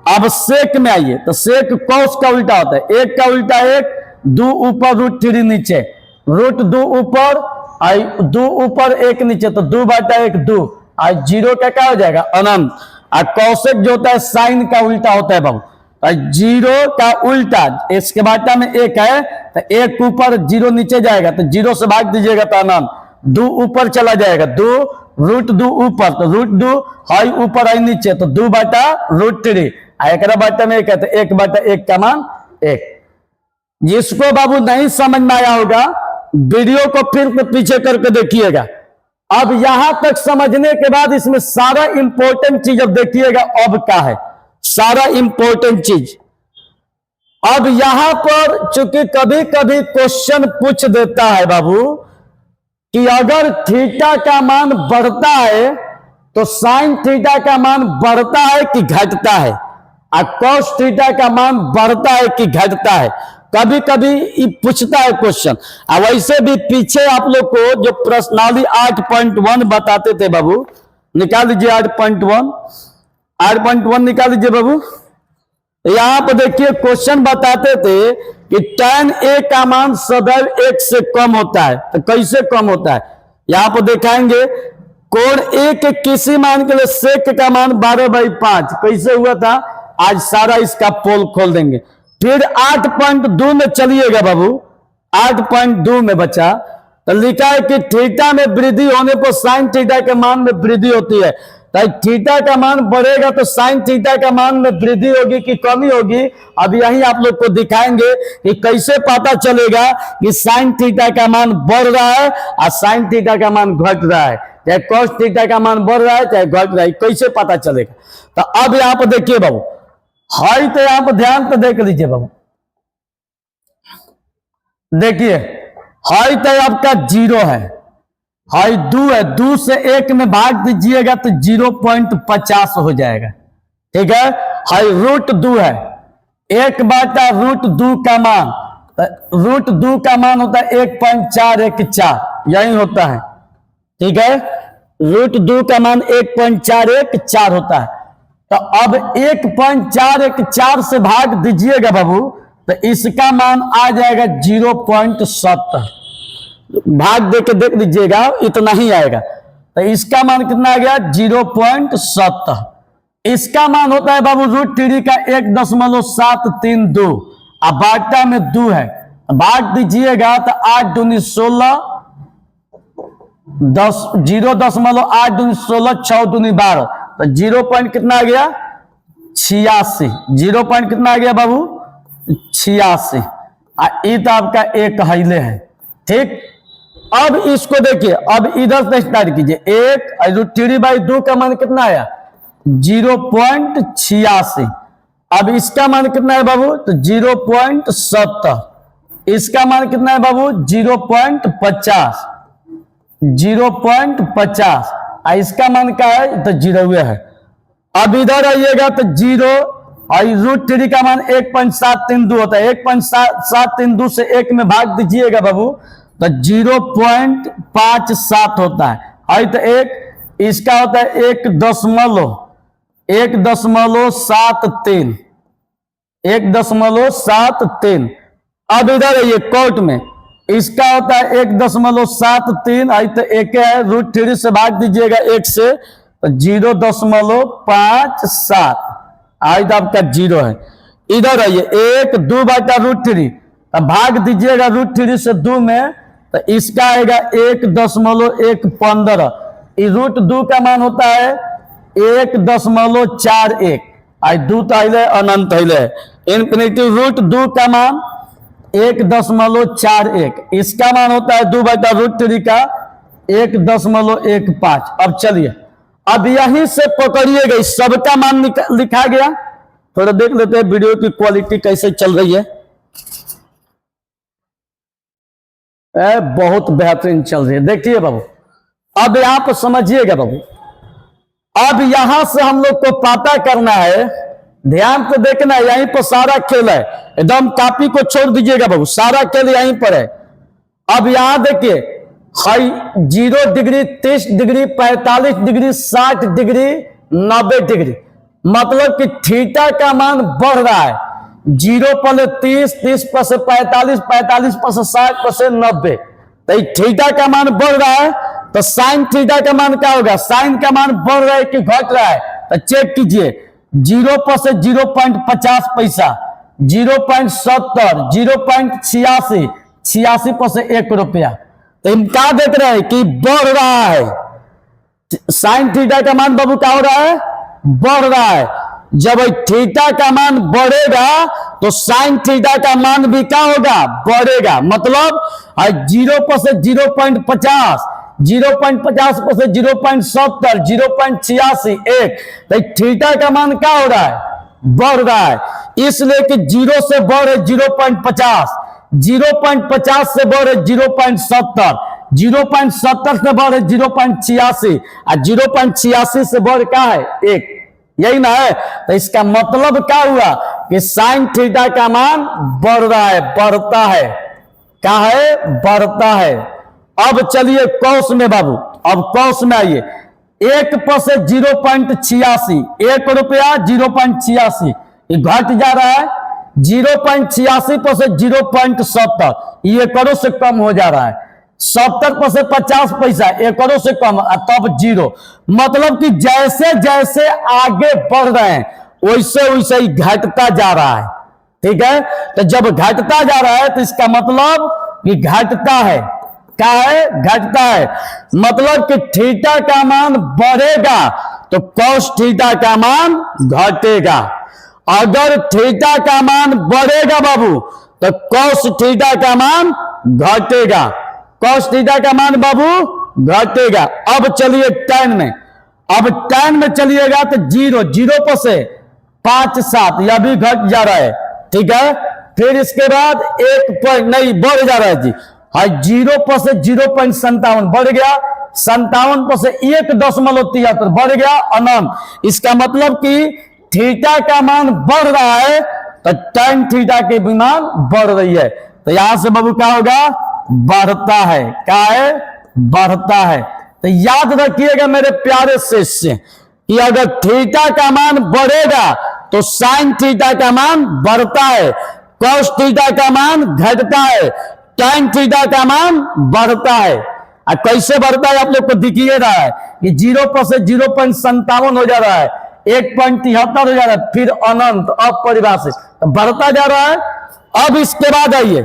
अब सेक में आइए, तो सेक कॉस का उल्टा होता है, 1 का उल्टा 1, 2 ऊपर √3 नीचे, √2 ऊपर, 2 ऊपर 1 नीचे, तो 2/1 2, और 0 का क्या हो जाएगा? अनंत। और कौशिक जो होता है साइन का उल्टा होता है बाबू, 0 का उल्टा, इसके बाटा में 1 है, तो 1 ऊपर 0 नीचे जाएगा, तो 0 से भाग दीजिएगा तो अनंत। 2 ऊपर चला जाएगा, 2 √2 ऊपर, तो √2 हाई ऊपर आई नीचे, तो 2/√3, एक बाटा में 1 है, तो 1/1 का मान 1। जिसको बाबू नहीं समझ में आया होगा, वीडियो को फिर पीछे करके देखिएगा। अब यहां तक समझने के बाद इसमें सारा इंपॉर्टेंट चीज अब देखिएगा, अब क्या है सारा इंपॉर्टेंट चीज। अब यहां पर चूंकि कभी कभी क्वेश्चन पूछ देता है बाबू कि अगर थीटा का मान बढ़ता है तो साइन थीटा का मान बढ़ता है कि घटता है, और कॉस थीटा का मान बढ़ता है कि घटता है। कभी कभी पूछता है क्वेश्चन। अब वैसे भी पीछे आप लोग को जो प्रश्नावली 8.1 बताते थे बाबू, निकाल लीजिए 8.1, 8.1 निकाल लीजिए बाबू। यहां पर देखिए क्वेश्चन बताते थे कि tan a का मान सदैव 1 से कम होता है। तो कैसे कम होता है यहां पर दिखाएंगे। कोण a के किसी मान के लिए सेक का मान 12/5 कैसे हुआ था, आज सारा इसका पोल खोल देंगे। फिर 8.2 में चलिएगा बाबू, 8.2 में बचा तो लिखा है कि थीटा में वृद्धि होने पर साइन थीटा के मान में वृद्धि होती है। तो थीटा का मान बढ़ेगा तो साइन थीटा का मान में वृद्धि होगी कि कमी होगी। अब यही आप लोग को दिखाएंगे कि कैसे पता चलेगा कि साइन थीटा का मान बढ़ रहा है और साइन थीटा का मान घट रहा है, चाहे कॉस थीटा का मान बढ़ रहा है चाहे घट रहा है, कैसे पता चलेगा। तो अब यहां पर देखिए बाबू, हाई तो यहां पर ध्यान तो देख लीजिए बाबू, देखिए हाई तो आपका 0 है, हाई 2 है, 2 से 1 में भाग दीजिएगा तो 0.50 हो जाएगा, ठीक है। हाई √2 है, 1/√2 का मान, √2 का मान होता है 1.414, यही होता है, ठीक है। √2 का मान 1.414 होता है। तो अब 1.414 से भाग दीजिएगा बाबू तो इसका मान आ जाएगा 0.70, भाग देके देख लीजिएगा इतना ही आएगा। तो इसका मान कितना आ गया 0.70। इसका मान होता है बाबू √3 का 1.732, अब बाटा में 2 है, भाग दीजिएगा तो 8 दूनी 16, 0.8 दूनी 16, 6 दूनी 12, तो 0 पॉइंट कितना आ गया 86, 0 पॉइंट कितना आ गया बाबू 86। ये तो आपका एक हाईले है, ठीक। अब इसको देखिए, अब इधर से स्टार्ट कीजिए, 1 √3/2 का मान कितना आया 0.86। अब इसका मान कितना है बाबू तो 0.70, इसका मान कितना है बाबू 0.50, 0.50, इसका मान क्या है तो 0 है। अब इधर आइएगा तो 0 और √3 का मान 1.732 होता है, 1.732 से 1 में भाग दीजिएगा बाबू तो 0.57 होता है। आई तो एक इसका होता है 1.73, 1.73। अब इधर है ये कोर्ट में, इसका होता है 1.73, आई तो एक है, √3 से भाग दीजिएगा 1 से तो 0.57, आई तो आपका 0 है। इधर है ये 1/2/√3, अब भाग दीजिएगा √3 से 2 में तो इसका आएगा 1.115, √2 का मान होता है 1.41, आई 2 तो हिले अनंत हिले, इन्फिनिटी √2 का मान 1.41, इसका मान होता है 2/√3 का 1.15। अब चलिए अब यहीं से पकड़िएगा, इस सबका मान लिखा गया। थोड़ा देख लेते हैं वीडियो की क्वालिटी कैसे चल रही है। बहुत बेहतरीन चल रही है, देखिए बाबू। अब यहां पर समझिएगा बाबू, अब यहां से हम लोग को पता करना है, ध्यान से देखना है, यहीं पर सारा खेल है, एकदम कॉपी को छोड़ दीजिएगा बाबू, सारा खेल यहीं पर है। अब यहां देखिए, high 0 degree, 30 degree, 45 degree, 60 degree, 90 degree, मतलब कि थीटा का मान बढ़ रहा है। 0 पर 30, 30 पर से 45, 45 पर से 60 पर से 90, तो थीटा का मान बढ़ रहा है। तो साइन थीटा का मान क्या होगा, साइन का मान बढ़ रहा है कि घट रहा है, तो चेक कीजिए। 0 पर से 0.50 पैसा, 0.70, 0.86, 86 पर से 1 रुपया, तो हम क्या देख रहे हैं कि बढ़ रहा है। साइन थीटा का मान बाबू क्या हो रहा है, बढ़ रहा है। जब थीटा का मान बढ़ेगा तो साइन थीटा का मान भी क्या होगा, बढ़ेगा। मतलब 0 पर से 0.50, 0.50 पर से 0.70, 0.86, 1, तो थीटा का मान क्या हो रहा है, बढ़ रहा है। इसलिए कि 0 से बढ़ 0.50, 0.50 से बढ़ 0.70, 0.70 से बढ़ 0.86, और 0.86 से बढ़ क्या है 1, यही ना है। तो इसका मतलब क्या हुआ कि साइन थीटा का मान बढ़ रहा है, बढ़ता है, क्या है, बढ़ता है। अब चलिए कौस में बाबू, अब कौस में आइए। 1 पर से 0.86, 1 रुपया 0.86, ये घट जा रहा है। 0.86 पर से 0.70, ये करोड़ से कम हो जा रहा है। 70 पर से 50 पैसा, 1 करोड़ से कम, तब 0। मतलब कि जैसे जैसे आगे बढ़ रहे हैं वैसे वैसे ही घटता जा रहा है। ठीक है, तो जब घटता जा रहा है तो इसका मतलब कि घटता है, क्या है, घटता है। मतलब कि थीटा का मान बढ़ेगा तो कॉस थीटा का मान घटेगा। अगर थीटा का मान बढ़ेगा बाबू तो कॉस थीटा का मान घटेगा, कॉस थीटा का मान बाबू घटेगा। अब चलिए tan में, अब tan में चलिएगा तो 0 पर से 5 7, यह भी घट जा रहा है। ठीक है, फिर इसके बाद 1 पॉइंट नहीं बढ़ जा रहा है जी, 0 पर से 0.57 बढ़ गया, 57 पर से 1.73 बढ़ गया, अनंत। इसका मतलब कि थीटा का मान बढ़ रहा है तो tan थीटा के भी मान बढ़ रही है। तो यहां से बाबू क्या होगा, बढ़ता है, क्या है, बढ़ता है। तो याद रखिएगा मेरे प्यारे शिष्य कि अगर थीटा का मान बढ़ेगा तो साइन थीटा का मान बढ़ता है, कॉस थीटा का मान घटता है, tan थीटा का मान बढ़ता है। और कैसे बढ़ता है आप लोग को दिखिए रहा है कि 0 पर से 0.57 हो जा रहा है, 1.73 हो जा रहा है, फिर अनंत अपरिभाषित, तो बढ़ता जा रहा है। अब इसके बाद आइए,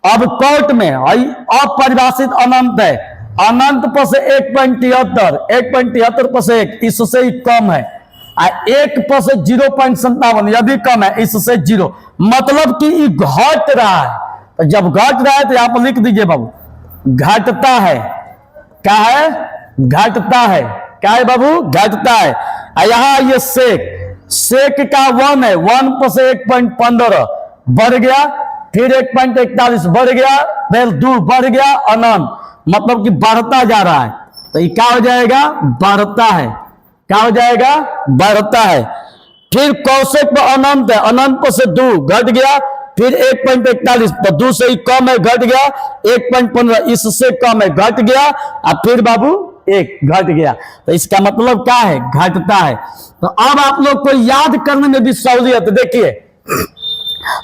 अब कोर्ट में अपरिभाषित अनंत है, अनंत पर से 1.73, 1.73 पर से 1, इससे ही कम है, 1 पर से 0.57, यह भी कम है, इससे 0। मतलब कि ये घट रहा है। तो जब घट रहा है तो यहां पर लिख दीजिए बाबू, घटता है, क्या है, घटता है, क्या है बाबू, घटता है। यहां ये सेक का 1 है, 1 पर से 1.15 बढ़ गया, फिर 1.41 बढ़ गया, फिर 2 बढ़ गया, अनंत। मतलब कि बढ़ता जा रहा है। तो ये क्या हो जाएगा, बढ़ता है, क्या हो जाएगा, बढ़ता है। फिर कौशिक पर अनंत है, अनंत पर से 2 घट गया, फिर 1.41, तो 2 से ही कम है, घट गया, 1.15 इससे कम है, घट गया, और फिर बाबू 1 घट गया। तो इसका मतलब क्या है, घटता है। तो अब आप लोग को याद करने में भी सहूलियत, देखिए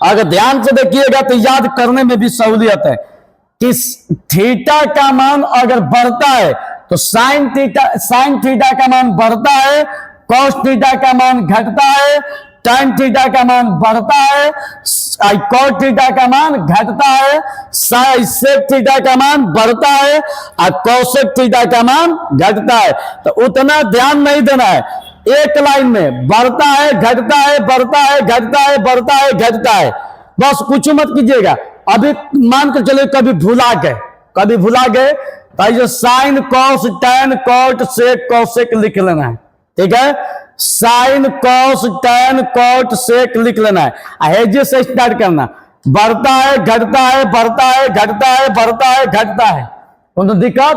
अगर ध्यान से देखिएगा तो याद करने में भी सहूलियत है कि थीटा का मान अगर बढ़ता है तो साइन थीटा का मान बढ़ता है, कॉस थीटा का मान घटता है, tan थीटा का मान बढ़ता है, cot थीटा का मान घटता है, sec थीटा का मान बढ़ता है, और cosec थीटा का मान घटता है। तो उतना ध्यान नहीं देना है, एक लाइन में बढ़ता है, घटता है, बढ़ता है, घटता है, बढ़ता है, घटता है, बस कुछ मत कीजिएगा। अभी मान कर चले कभी भुला गए तो जो sine cos tan cot sec cosec लिख लेना है। ठीक है, sine cos tan cot sec लिख लेना है। हेजे से स्टार्ट करना, बढ़ता है, घटता है, बढ़ता है, घटता है, बढ़ता है, घटता है। तो दिक्कत,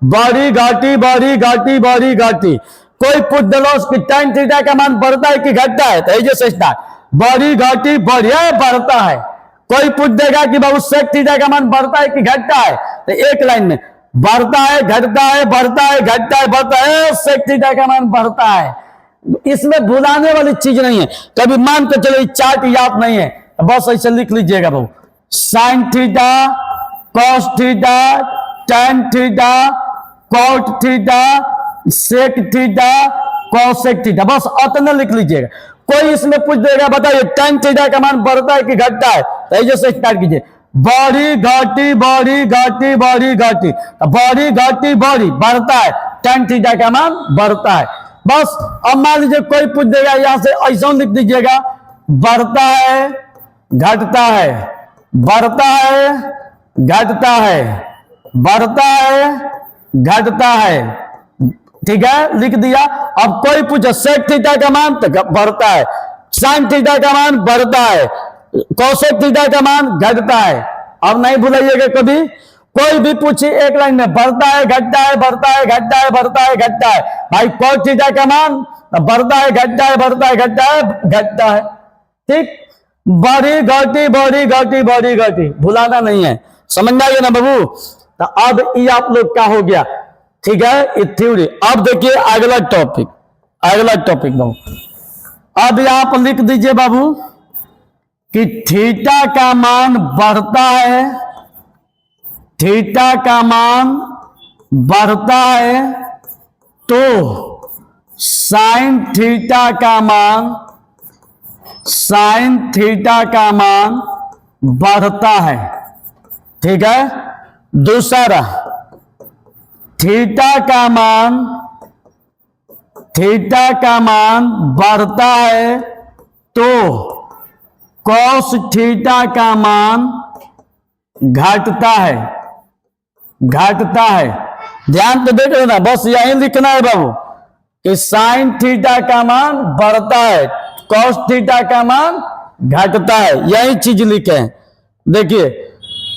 बड़ी घाटी, बड़ी घाटी, बड़ी घाटी। कोई पूछ दिलो कि tan थीटा का मान बढ़ता है कि घटता है, तो हेजे से स्टार्ट, बड़ी घाटी, बढ़िया बढ़ता है। कोई पूछ देगा कि बाबू सेक थीटा का मान बढ़ता है कि घटता है, तो एक लाइन में बढ़ता है, घटता है, बढ़ता है, घटता है, बढ़ता है, सेक थीटा का मान बढ़ता है। इसमें भुलाने वाली चीज नहीं है। कभी मान कर चलो चार्ट याद नहीं है तो बस ऐसे लिख लीजिएगा बाबू, sine theta, cos theta, tan theta, cot theta, sec theta, cosec theta, बस अतना लिख लीजिएगा। कोई इसमें पूछ देगा बताइए tan थीटा का मान बढ़ता है कि घटता है, तो ऐसे स्टार्ट कीजिए, बड़ी घाटी, बड़ी घाटी, बड़ी घाटी, बड़ी घाटी, बड़ी बढ़ता है, tan थीटा का मान बढ़ता है। बस अब मान लीजिए कोई पूछ देगा, यहां से ऐसा लिख दीजिएगा, बढ़ता है, घटता है, बढ़ता है, घटता है, बढ़ता है, घटता है। ठीक है, लिख दिया। अब कोई पूछे सेक थीटा का मान, तो बढ़ता है, साइन थीटा का मान बढ़ता है, कोसेक थीटा का मान घटता है। अब नहीं भूलाइएगा कभी, कोई भी पूछे एक लाइन में, बढ़ता है घटता है, बढ़ता है घटता है, बढ़ता है घटता है, भाई cos थीटा का मान बढ़ता है घटता है, बढ़ता है घटता है, घटता है। ठीक, बड़ी घटी बड़ी घटी बड़ी घटी, भुलाना नहीं है, समझ में आइए ना बाबू। तो अब ये आप लोग का हो गया, ठीक है, ये थ्योरी। अब देखिए अगला टॉपिक, अगला टॉपिक बाबू, अब आप लिख दीजिए बाबू कि थीटा का मान बढ़ता है, थीटा का मान बढ़ता है तो साइन थीटा का मान, साइन थीटा का मान बढ़ता है। ठीक है, दूसरा थीटा का मान, थीटा का मान बढ़ता है तो कॉस थीटा का मान घटता है, घटता है। ध्यान तो देख लेना, बस यही लिखना है बाबू कि साइन थीटा का मान बढ़ता है, कॉस थीटा का मान घटता है, यही चीज लिखे हैं। देखिए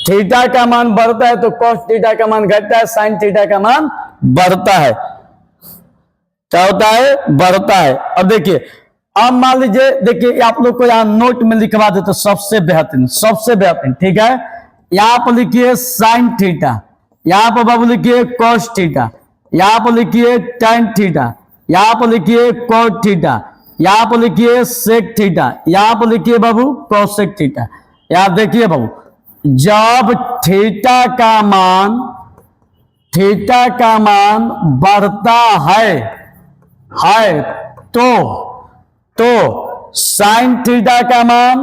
थीटा का मान बढ़ता है तो कॉस थीटा का मान घटता है, साइन थीटा का मान बढ़ता है, क्या होता है, बढ़ता है। अब देखिए, अब मान लीजिए, देखिए आप लोग को यहां नोट में लिखवा दे तो सबसे बेहतरीन, सबसे बेहतरीन। ठीक है, यहां पर लिखिए साइन थीटा, यहां पर बाबू लिखिए कॉस थीटा, यहां पर लिखिए टेन थीटा, यहां पर लिखिए कॉट थीटा, यहां पर लिखिए सेक थीटा, यहां पर लिखिए बाबू कॉसेक थीटा। यहां देखिए बाबू, जब थीटा का मान, थीटा का मान बढ़ता है तो साइन थीटा का मान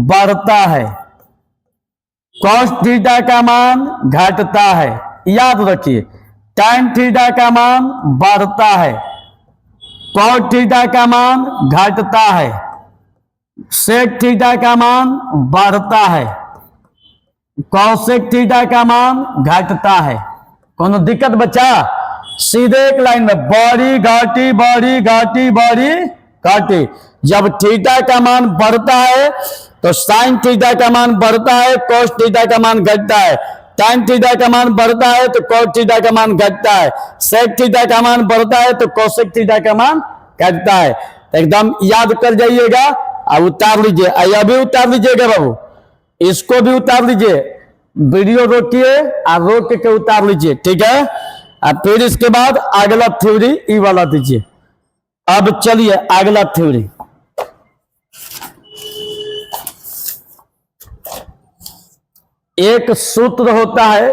बढ़ता है, कॉस थीटा का मान घटता है। याद रखिए, tan थीटा का मान बढ़ता है, कॉट थीटा का मान घटता है, सेक थीटा का मान बढ़ता है, कॉसेक थीटा का मान घटता है। कोनो दिक्कत बच्चा? सीधे एक लाइन में बड़ी घाटी बड़ी घाटी बड़ी घाटी। जब थीटा का मान बढ़ता है तो साइन थीटा का मान बढ़ता है, कॉस थीटा का मान घटता है, tan थीटा का मान बढ़ता है तो कॉट थीटा का मान घटता है, सेक थीटा का मान बढ़ता है तो कॉसेक थीटा का मान घटता है। एकदम याद कर जाइएगा और उतार लीजिए, अभी उतार लीजिएगा बाबू, इसको भी उतार लीजिए, वीडियो रोकिए और रोक के उतार लीजिए, ठीक है। और फिर इसके बाद अगला थ्योरी ई वाला दीजिए। अब चलिए अगला थ्योरी, एक सूत्र होता है,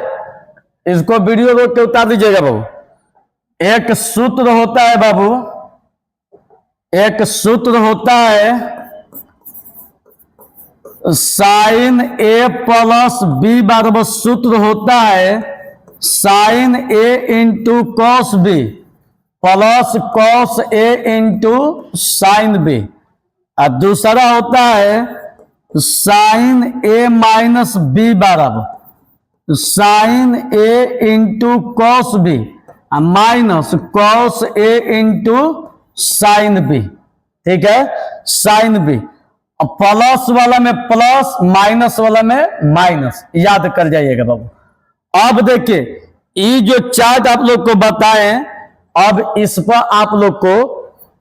इसको वीडियो रोक के उतार दीजिएगा बाबू। एक सूत्र होता है बाबू, एक सूत्र होता है साइन ए प्लस बी बराबर सूत्र होता है sine A into cos B plus cos A into sine B. और दूसरा होता है साइन ए माइनस बी बराबर sine A into cos B minus cos A into sine B, ठीक है, साइन बी। अब प्लस वाला में प्लस, माइनस वाला में माइनस, याद कर जाइएगा बाबू। अब देखिए ये जो चार्ट आप लोग को बताए, अब इस पर आप लोग को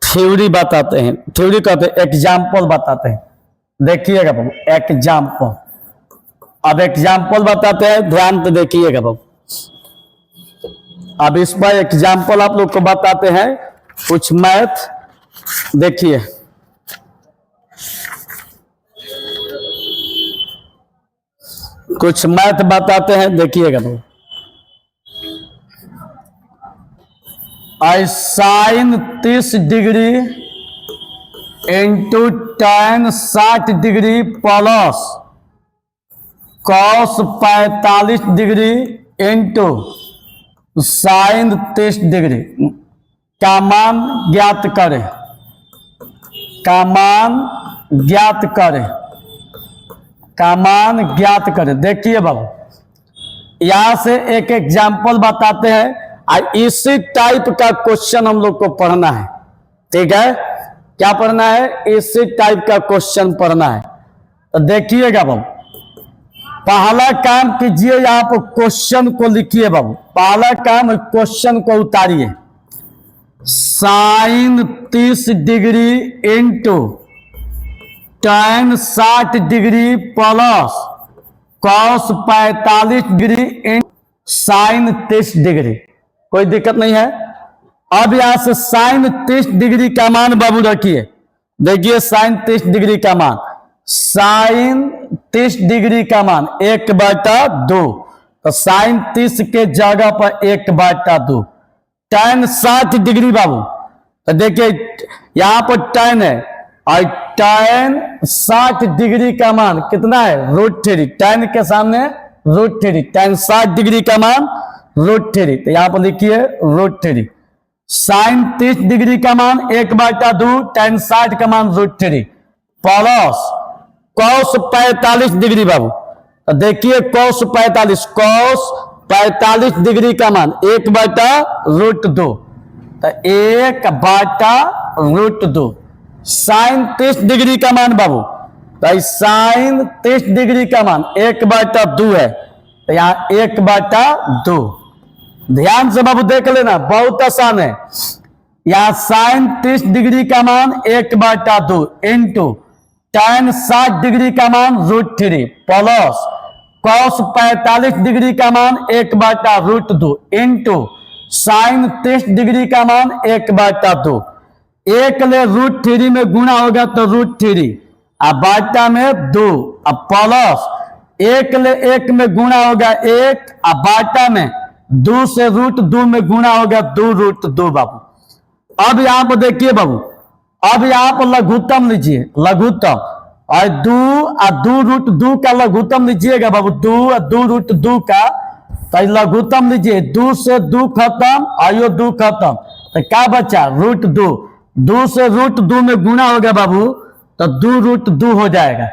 थ्योरी बताते हैं, थ्योरी कहते हैं, एग्जाम्पल बताते हैं। देखिएगा बाबू एग्जाम्पल, अब एग्जाम्पल बताते हैं, ध्यान से देखिएगा बाबू। अब इस पर एग्जाम्पल आप लोग को बताते हैं कुछ मैथ, देखिए कुछ मैथ बताते हैं, देखिएगा बाबू। Sine 30 degree into tan 60 degree plus cos 45 degree into sine 30 degree का मान ज्ञात करें, का मान ज्ञात करें, का मान ज्ञात करें। देखिए बाबू, यहां से एक एग्जाम्पल बताते हैं और इसी टाइप का क्वेश्चन हम लोग को पढ़ना है, ठीक है। क्या पढ़ना है? इसी टाइप का क्वेश्चन पढ़ना है। तो देखिएगा बाबू, पहला काम कीजिए, यहां पर क्वेश्चन को लिखिए बाबू। पहला काम क्वेश्चन को उतारिए। Sine 30 degree into tan 60 degree plus cos 45 degree into sine 30 degree. कोई दिक्कत नहीं है। अब यहां से साइन 30 डिग्री का मान बाबू रखिए। देखिए साइन 30 डिग्री का मान, साइन 30 डिग्री का मान 1/2, तो साइन 30 के जगह पर 1/2। tan 60 डिग्री बाबू, तो देखिए यहां पर tan है और tan 60 डिग्री का मान कितना है, √3। tan के सामने √3, tan 60 डिग्री का मान √3, तो यहां पर लिखिए √3। साइन 30 डिग्री का मान 1/2, tan 60 का मान √3 प्लस कॉस 45 डिग्री बाबू, तो देखिए कॉस 45 डिग्री का मान 1/√2, तो 1/√2। साइन 30 डिग्री का मान बाबू, तो साइन 30 डिग्री का मान 1/2 है, तो यहां 1/2। ध्यान से बाबू देख लेना, बहुत आसान है। यहां साइन 30 डिग्री का मान 1/2 इंटू tan 60 डिग्री का मान √3 प्लस कॉस 45 डिग्री का मान 1/√2 इंटू साइन 30 डिग्री का मान 1/2। एक ले √3 में गुणा होगा तो √3, अब बाटा में 2, अब प्लस एक ले 1 में गुणा होगा 1, अब बाटा में 2 से √2 में गुणा होगा 2√2 बाबू। अब यहां पर देखिए बाबू, अब यहां पर लघुत्तम लीजिए, लघुत्तम, और 2√2 का लघुत्तम लीजिएगा बाबू। 2√2 का तो लघुत्तम लीजिए, 2 से 2 खत्म, आयो 2 खत्म, तो क्या बचा √2। 2 से √2 में गुणा होगा बाबू, तो 2√2 हो जाएगा।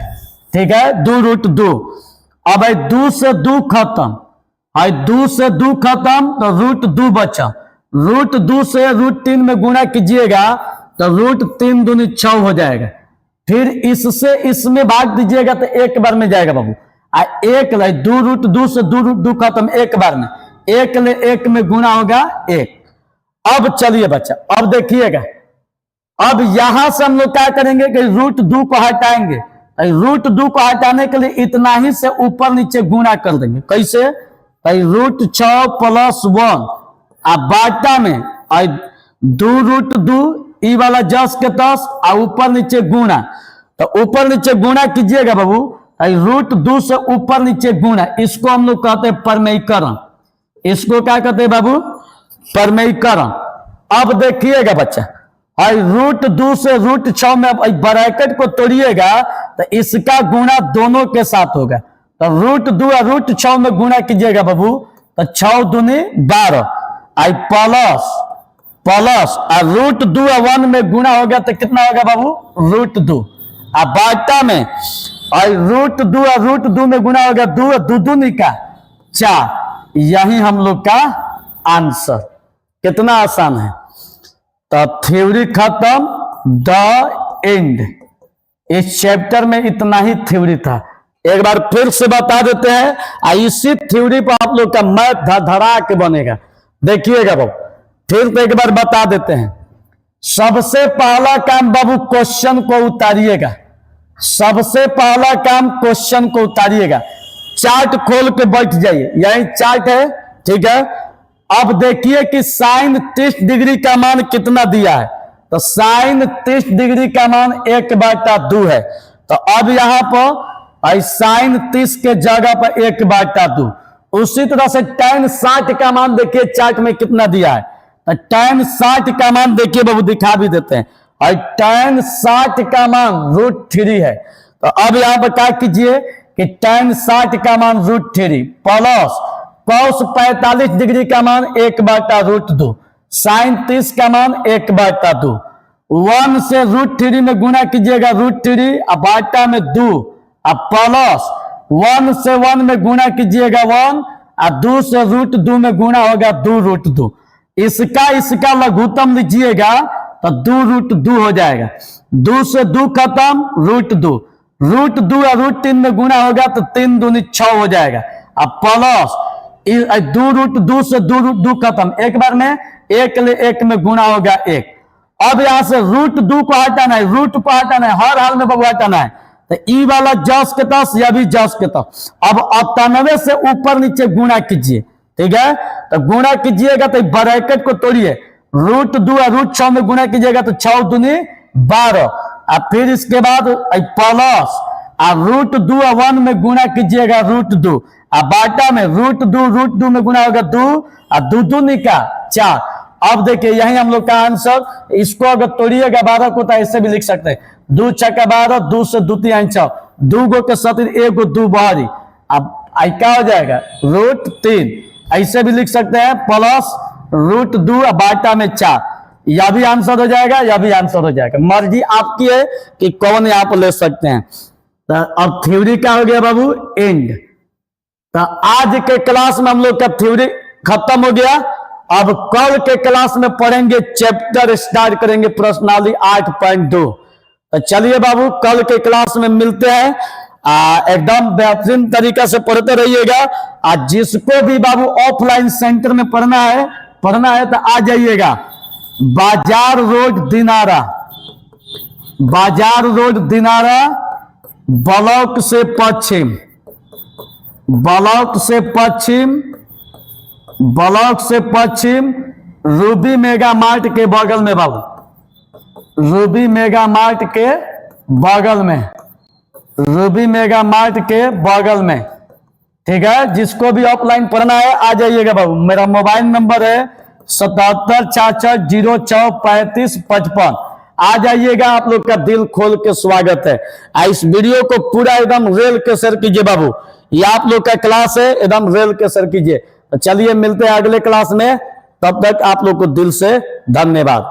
ठीक है, 2√2। अब 2 से 2 खत्म, 2 से 2 खत्म, तो √2 बचा। √2 से √3 में गुणा कीजिएगा तो √3 दूनी 6 हो जाएगा। फिर इससे इसमें भाग दीजिएगा तो एक बार में जाएगा बाबू। एक ले 2√2 से 2√2 खत्म, एक बार में, एक ले 1 में गुणा होगा 1। अब चलिए बच्चा, अब देखिएगा, अब यहां से हम लोग क्या करेंगे कि √2 को हटाएंगे। √2 को हटाने के लिए इतना ही से ऊपर नीचे गुणा कर देंगे। कैसे, √6 + 1, अब बाटा में 2√2, ई वाला 10 के 10, और ऊपर नीचे गुणा, तो ऊपर नीचे गुणा कीजिएगा बाबू। √2 से ऊपर नीचे गुणा, इसको हम लोग कहते हैं परमेयीकरण। इसको क्या कहते हैं बाबू, परमेयीकरण। अब देखिएगा बच्चा, √2 से √6 में ब्रैकेट को तोड़िएगा तो इसका गुणा दोनों के साथ होगा। तो √2 और √6 में गुणा कीजिएगा बाबू, तो 6 दूनी 12, प्लस और √2 और 1 में गुणा होगा तो कितना होगा बाबू, √2। अब बाटा में √2 और √2 में गुणा होगा 2, 2 दूनी का 4। यही हम लोग का आंसर। कितना आसान है। तो थ्योरी खत्म, द एंड। इस चैप्टर में इतना ही थ्योरी था। एक बार फिर से बता देते हैं, इसी थ्योरी पर आप लोग का मैथ धड़ा के बनेगा। देखिएगा बाबू, फिर तो एक बार बता देते हैं। सबसे पहला काम बाबू क्वेश्चन को उतारिएगा। सबसे पहला काम क्वेश्चन को उतारिएगा। चार्ट खोल के बैठ जाइए, यही चार्ट है, ठीक है। अब देखिए कि साइन 30 डिग्री का मान कितना दिया है। तो साइन 30 डिग्री का मान 1/2 है। तो अब यहां पर साइन 30 के जगह पर 1/2। उसी तरह से tan 60 का मान देखिए चार्ट में कितना दिया है। तो tan 60 का मान देखिए बाबू, दिखा भी देते हैं, और tan 60 का मान √3 है। तो अब यहां पर क्या कीजिए कि tan 60 का मान √3 प्लस cos 45 डिग्री का मान 1/√2, साइन 30 का मान 1/2। 1 से √3 में गुणा कीजिएगा √3, अब बाटा में 2, अब प्लस 1 से 1 में गुणा कीजिएगा 1, और 2 से √2 में गुणा होगा 2√2। इसका लघुत्तम लीजिएगा तो 2√2 हो जाएगा। 2 से 2 खत्म, √2, रूट 2 और रूट 3 में गुना होगा तो 3 दूनी 6 हो जाएगा। अब प्लस 2 रूट 2 से 2 रूट 2 खत्म, एक बार में एक ले एक में गुना होगा 1। अब यहां से रूट 2 को हटाना है, रूट को हटाना है, हर हाल में बाबू हटाना है। तो ई वाला जस के तस, या भी जस के तस। अब 98 से ऊपर नीचे गुना कीजिए, ठीक है। तो गुना कीजिएगा तो ब्रैकेट को तोड़िए, रूट 2 और रूट 6 में गुना कीजिएगा तो 6 दूनी 12, और फिर इसके बाद प्लस और रूट 2 और 1 में गुना कीजिएगा रूट 2, और बाटा में रूट 2 में गुना होगा 2 और 2 दूनी का 4। अब देखिए यही हम लोग का आंसर, इसको अगर तोड़िएगा 12 को तो ऐसे भी लिख सकते हैं, 2 छक्का 12, 2 से 2 3 6, 2 गो के साथ 1 गो 2 बाहरी। अब क्या हो जाएगा रूट 3, ऐसे भी लिख सकते हैं, प्लस रूट 2 और बाटा में 4। यह भी आंसर हो जाएगा, यह भी आंसर हो जाएगा, मर्जी आपकी है कि कौन यहाँ पर ले सकते हैं। तो अब थ्योरी क्या हो गया बाबू, एंड। तो आज के क्लास में हम लोग का थ्योरी खत्म हो गया। अब कल के क्लास में पढ़ेंगे, चैप्टर स्टार्ट करेंगे प्रश्नावली 8.2। तो चलिए बाबू कल के क्लास में मिलते हैं। एकदम बेहतरीन तरीका से पढ़ते रहिएगा। आज जिसको भी बाबू ऑफलाइन सेंटर में पढ़ना है तो आ जाइएगा। बाजार रोड दिनारा, बाजार रोड दिनारा, ब्लॉक से पश्चिम, ब्लॉक से पश्चिम, ब्लॉक से पश्चिम, रूबी मेगा मार्ट के बगल में बाबू, रूबी मेगा मार्ट के बगल में, रूबी मेगा मार्ट के बगल में, ठीक है। जिसको भी ऑफलाइन पढ़ना है आ जाइएगा बाबू। मेरा मोबाइल नंबर है 7744043555। आ जाइएगा, आप लोग का दिल खोल के स्वागत है। इस वीडियो को पूरा एकदम रेल के शेयर कीजिए बाबू, ये आप लोग का क्लास है, एकदम रेल के शेयर कीजिए। तो चलिए मिलते हैं अगले क्लास में, तब तक आप लोग को दिल से धन्यवाद।